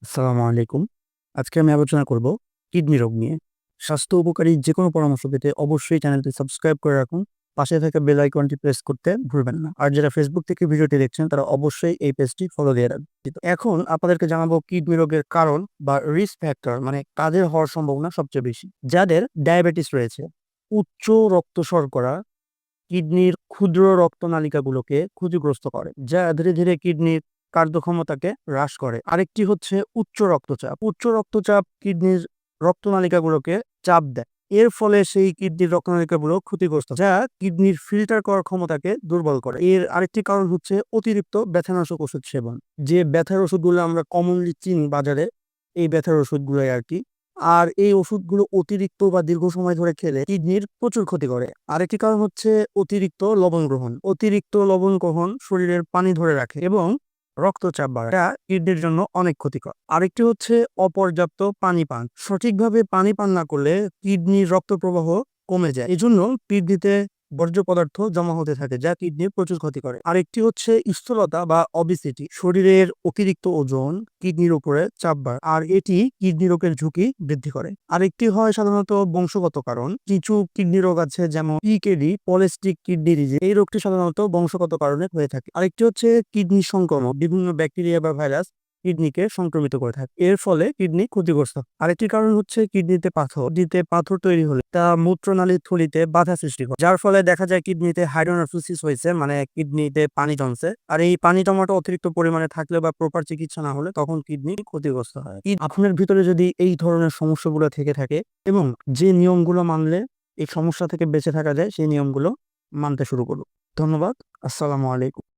আসসালামু আলাইকুম। আজকে আমি আলোচনা করব কিডনি রোগ নিয়ে। স্বাস্থ্য উপকারী যেকোনো পরামর্শ পেতে অবশ্যই চ্যানেলটি সাবস্ক্রাইব করে রাখুন। পাশে থাকা বেল আইকনটি প্রেস করতে ভুলবেন না। আর যারা ফেসবুক থেকে ভিডিওটি দেখছেন তারা অবশ্যই এই পেজটি ফলো দিয়ে রাখবেন। এখন আপনাদেরকে জানাবো কিডনি রোগের কারণ বা রিস্ক ফ্যাক্টর মানে কাদের হওয়ার সম্ভাবনা সবচেয়ে বেশি। যাদের ডায়াবেটিস রয়েছে, উচ্চ রক্ত শর্করা কিডনির ক্ষুদ্র রক্তনালিকাগুলোকে ক্ষতিগ্রস্ত করে, যা ধীরে ধীরে কিডনির কার্যক্ষমতাকে হ্রাস করে। আরেকটি হচ্ছে উচ্চ রক্তচাপ। উচ্চ রক্তচাপ কিডনির রক্তনালিকাগুলোকে চাপ দেয়। এর ফলে সেই কিডনির রক্তনালিকাগুলো ক্ষতিগ্রস্ত, যা কিডনির ফিল্টার করার ক্ষমতাকে দুর্বল করে। এর আরেকটি কারণ হচ্ছে অতিরিক্ত ব্যথানাশক ওষুধ সেবন। যে ব্যথার ওষুধগুলো আমরা কমনলি চিনি বাজারে, এই ব্যথার ওষুধগুলোই আর কি। আর এই ওষুধগুলো অতিরিক্ত বা দীর্ঘ সময় ধরে খেলে কিডনির প্রচুর ক্ষতি করে। আরেকটি কারণ হচ্ছে অতিরিক্ত লবণ গ্রহণ। অতিরিক্ত লবণ গ্রহণ শরীরের পানি ধরে রাখে এবং রক্তচাপ বাড়ায়, এটা কিডনির জন্য অনেক ক্ষতিকর। আরেকটি হচ্ছে অপর্যাপ্ত পানি পান। সঠিকভাবে পানি পান না করলে কিডনির রক্ত প্রবাহ কমে যায়। এজন্য কিডনিতে বর্জ্য পদার্থ জমা হতে থাকে, যা কিডনির প্রচুর ক্ষতি করে। আরেকটি হচ্ছে স্থূলতা বা অবিসিটি। শরীরের অতিরিক্ত ওজন কিডনির উপরে চাপ বাড়ায়, আর এটি কিডনি রোগের ঝুঁকি বৃদ্ধি করে। আরেকটি হয় সাধারণত বংশগত কারণ। কিছু কিডনি রোগ আছে যেমন পিকেডি, পলিস্টিক কিডনি ডিজিজ। এই রোগটি সাধারণত বংশগত কারণে হয়ে থাকে। আরেকটি হচ্ছে কিডনি সংক্রমণ। বিভিন্ন ব্যাকটেরিয়া বা ভাইরাস কিডনিকে সংক্রমিত করে থাকে, এর ফলে কিডনি ক্ষতিগ্রস্ত। আরেকটি কারণ হচ্ছে কিডনিতে পাথর। কিডনিতে পাথর তৈরি হলে তা মূত্রনালীর থলিতে বাধা সৃষ্টি করে, যার ফলে দেখা যায় কিডনিতে হাইড্রোনেফ্রোসিস হয়েছে, মানে কিডনিতে পানি জমছে। আর এই পানি জমাটা অতিরিক্ত পরিমাণে থাকলে বা প্রপার চিকিৎসা না হলে তখন কিডনি ক্ষতিগ্রস্ত হয়। আপনার ভিতরে যদি এই ধরনের সমস্যাগুলো থেকে থাকে এবং যে নিয়মগুলো মানলে এই সমস্যা থেকে বেঁচে থাকা যায়, সেই নিয়মগুলো মানতে শুরু করুন। ধন্যবাদ। আসসালামু আলাইকুম।